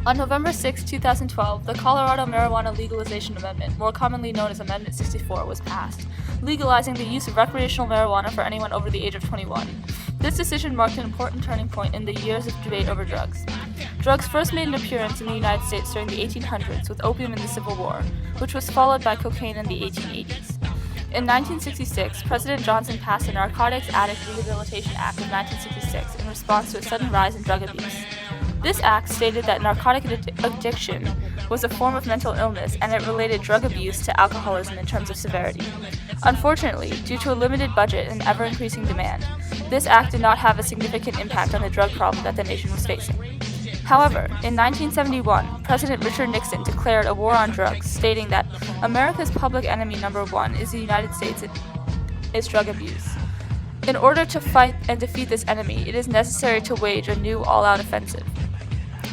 On November 6, 2012, the Colorado Marijuana Legalization Amendment, more commonly known as Amendment 64, was passed, legalizing the use of recreational marijuana for anyone over the age of 21. This decision marked an important turning point in the years of debate over drugs. Drugs first made an appearance in the United States during the 1800s with opium in the Civil War, which was followed by cocaine in the 1880s. In 1966, President Johnson passed the Narcotics Addict Rehabilitation Act of 1966 in response to a sudden rise in drug abuse. This act stated that narcotic addiction was a form of mental illness and it related drug abuse to alcoholism in terms of severity. Unfortunately, due to a limited budget and ever-increasing demand, this act did not have a significant impact on the drug problem that the nation was facing. However, in 1971, President Richard Nixon declared a war on drugs, stating that America's public enemy number one is the United States is drug abuse. In order to fight and defeat this enemy, it is necessary to wage a new all-out offensive.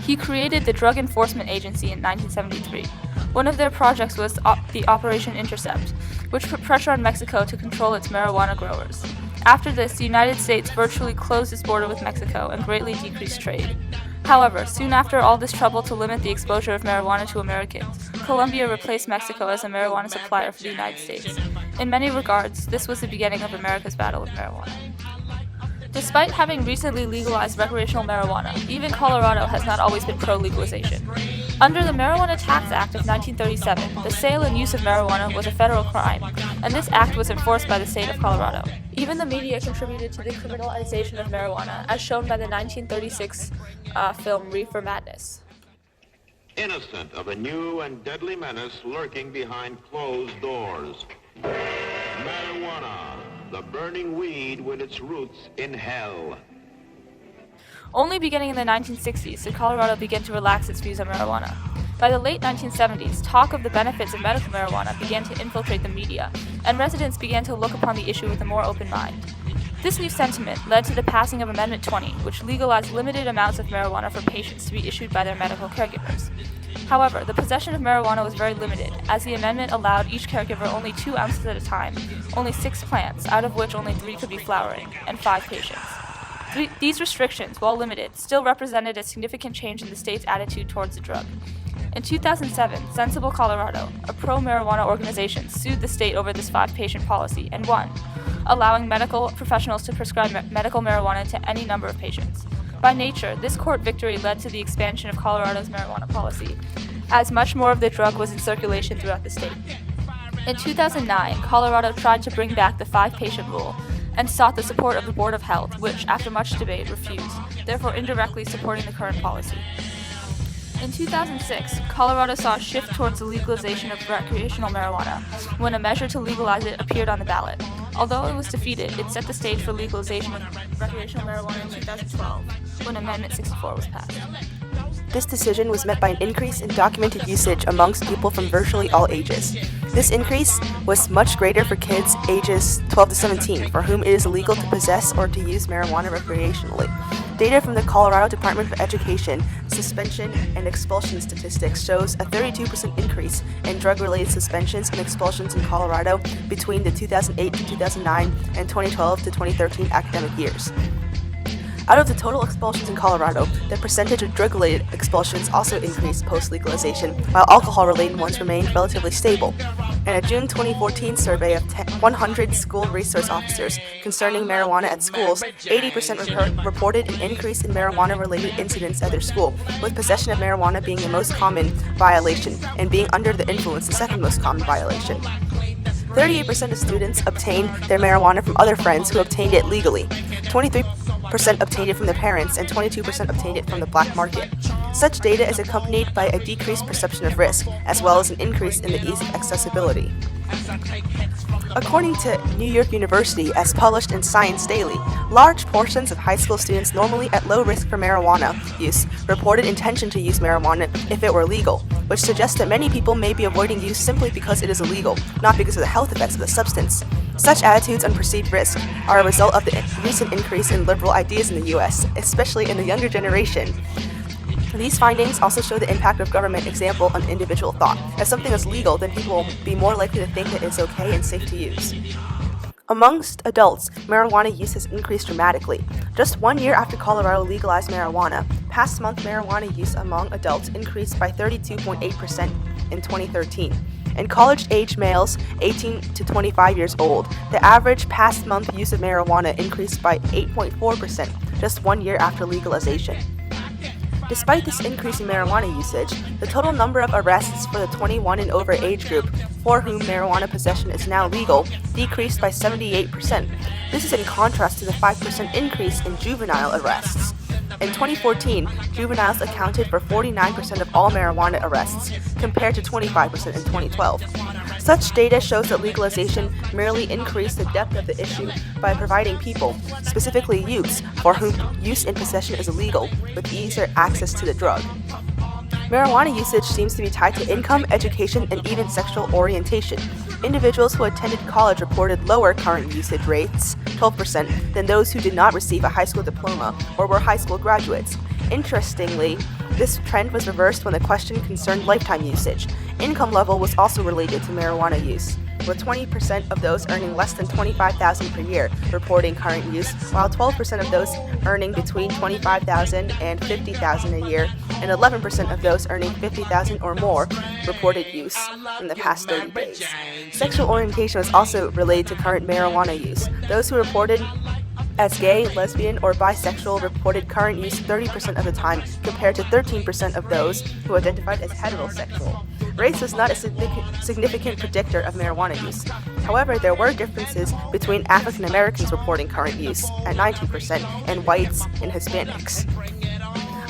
He created the Drug Enforcement Agency in 1973. One of their projects was the Operation Intercept, which put pressure on Mexico to control its marijuana growers. After this, the United States virtually closed its border with Mexico and greatly decreased trade. However, soon after all this trouble to limit the exposure of marijuana to Americans, Colombia replaced Mexico as a marijuana supplier for the United States. In many regards, this was the beginning of America's battle with marijuana. Despite having recently legalized recreational marijuana, even Colorado has not always been pro-legalization. Under the Marijuana Tax Act of 1937, the sale and use of marijuana was a federal crime, and this act was enforced by the state of Colorado. Even the media contributed to the criminalization of marijuana, as shown by the 1936 film Reefer Madness. Innocent of a new and deadly menace lurking behind closed doors. Marijuana, the burning weed with its roots in hell. Only beginning in the 1960s did Colorado begin to relax its views on marijuana. By the late 1970s, talk of the benefits of medical marijuana began to infiltrate the media, and residents began to look upon the issue with a more open mind. This new sentiment led to the passing of Amendment 20, which legalized limited amounts of marijuana for patients to be issued by their medical caregivers. However, the possession of marijuana was very limited, as the amendment allowed each caregiver only 2 ounces at a time, only 6 plants, out of which only 3 could be flowering, and 5 patients. These restrictions, while limited, still represented a significant change in the state's attitude towards the drug. In 2007, Sensible Colorado, a pro-marijuana organization, sued the state over this 5-patient policy and won, allowing medical professionals to prescribe medical marijuana to any number of patients. By nature, this court victory led to the expansion of Colorado's marijuana policy, as much more of the drug was in circulation throughout the state. In 2009, Colorado tried to bring back the 5-patient rule and sought the support of the Board of Health, which, after much debate, refused, therefore indirectly supporting the current policy. In 2006, Colorado saw a shift towards the legalization of recreational marijuana when a measure to legalize it appeared on the ballot. Although it was defeated, it set the stage for legalization of recreational marijuana in 2012, when Amendment 64 was passed. This decision was met by an increase in documented usage amongst people from virtually all ages. This increase was much greater for kids ages 12 to 17, for whom it is illegal to possess or to use marijuana recreationally. Data from the Colorado Department of Education suspension and expulsion statistics shows a 32% increase in drug-related suspensions and expulsions in Colorado between the 2008 to 2009 and 2012 to 2013 academic years. Out of the total expulsions in Colorado, the percentage of drug-related expulsions also increased post-legalization, while alcohol-related ones remained relatively stable. In a June 2014 survey of 100 school resource officers concerning marijuana at schools, 80% reported an increase in marijuana-related incidents at their school, with possession of marijuana being the most common violation, and being under the influence the second most common violation. 38% of students obtained their marijuana from other friends who obtained it legally. 23% obtained it from their parents, and 22% obtained it from the black market. Such data is accompanied by a decreased perception of risk, as well as an increase in the ease of accessibility. According to New York University, as published in Science Daily, large portions of high school students normally at low risk for marijuana use reported intention to use marijuana if it were legal, which suggests that many people may be avoiding use simply because it is illegal, not because of the health effects of the substance. Such attitudes on perceived risk are a result of the recent increase in liberal ideas in the U.S., especially in the younger generation. These findings also show the impact of government example on individual thought. If something is legal, then people will be more likely to think that it's okay and safe to use. Amongst adults, marijuana use has increased dramatically. Just 1 year after Colorado legalized marijuana, past month marijuana use among adults increased by 32.8% in 2013. In college-age males 18 to 25 years old, the average past month use of marijuana increased by 8.4% just 1 year after legalization. Despite this increase in marijuana usage, the total number of arrests for the 21 and over age group for whom marijuana possession is now legal decreased by 78%. This is in contrast to the 5% increase in juvenile arrests. In 2014, juveniles accounted for 49% of all marijuana arrests, compared to 25% in 2012. Such data shows that legalization merely increased the depth of the issue by providing people, specifically youths, for whom use and possession is illegal, with easier access to the drug. Marijuana usage seems to be tied to income, education, and even sexual orientation. Individuals who attended college reported lower current usage rates, 12%, than those who did not receive a high school diploma or were high school graduates. Interestingly, this trend was reversed when the question concerned lifetime usage. Income level was also related to marijuana use, with 20% of those earning less than $25,000 per year reporting current use, while 12% of those earning between $25,000 and $50,000 a year, and 11% of those earning $50,000 or more reported use in the past 30 days. Sexual orientation was also related to current marijuana use. Those who reported as gay, lesbian, or bisexual reported current use 30% of the time, compared to 13% of those who identified as heterosexual. Race was not a significant predictor of marijuana use. However, there were differences between African Americans reporting current use at 19% and whites and Hispanics.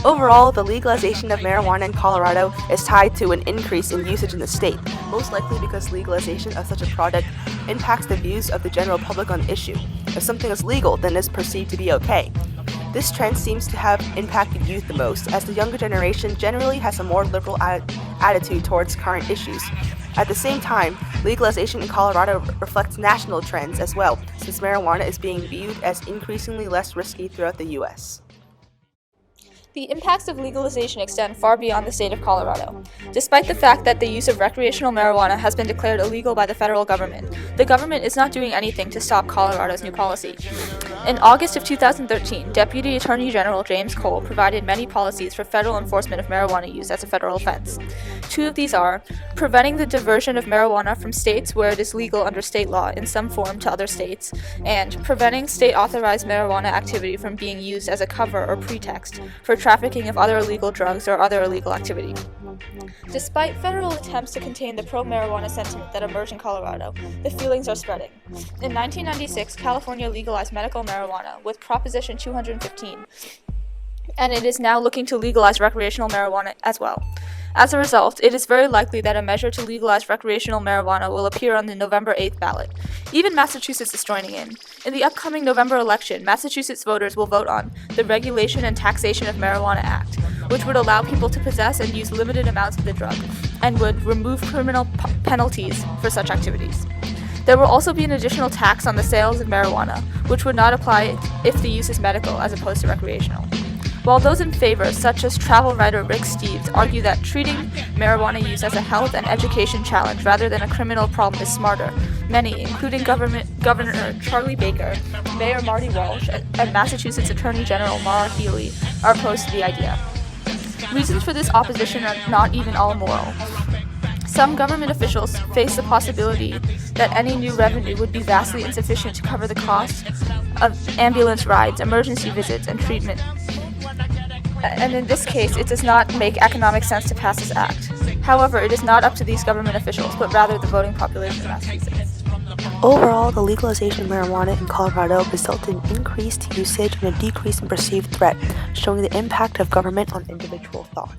Overall, the legalization of marijuana in Colorado is tied to an increase in usage in the state, most likely because legalization of such a product impacts the views of the general public on the issue. If something is legal, then it is perceived to be okay. This trend seems to have impacted youth the most, as the younger generation generally has a more liberal attitude towards current issues. At the same time, legalization in Colorado reflects national trends as well, since marijuana is being viewed as increasingly less risky throughout the U.S. The impacts of legalization extend far beyond the state of Colorado. Despite the fact that the use of recreational marijuana has been declared illegal by the federal government, the government is not doing anything to stop Colorado's new policy. In August of 2013, Deputy Attorney General James Cole provided many policies for federal enforcement of marijuana use as a federal offense. Two of these are preventing the diversion of marijuana from states where it is legal under state law in some form to other states, and preventing state-authorized marijuana activity from being used as a cover or pretext for trafficking of other illegal drugs or other illegal activity. Despite federal attempts to contain the pro-marijuana sentiment that emerged in Colorado, the feelings are spreading. In 1996, California legalized medical marijuana with Proposition 215, and it is now looking to legalize recreational marijuana as well. As a result, it is very likely that a measure to legalize recreational marijuana will appear on the November 8th ballot. Even Massachusetts is joining in. In the upcoming November election, Massachusetts voters will vote on the Regulation and Taxation of Marijuana Act, which would allow people to possess and use limited amounts of the drug, and would remove criminal penalties for such activities. There will also be an additional tax on the sales of marijuana, which would not apply if the use is medical as opposed to recreational. While those in favor, such as travel writer Rick Steves, argue that treating marijuana use as a health and education challenge rather than a criminal problem is smarter, many, including Governor Charlie Baker, Mayor Marty Walsh, and Massachusetts Attorney General Maura Healey, are opposed to the idea. Reasons for this opposition are not even all moral. Some government officials face the possibility that any new revenue would be vastly insufficient to cover the cost of ambulance rides, emergency visits, and treatment. And in this case, it does not make economic sense to pass this act. However, it is not up to these government officials, but rather the voting population of Massachusetts. Overall, the legalization of marijuana in Colorado resulted in increased usage and a decrease in perceived threat, showing the impact of government on individual thought.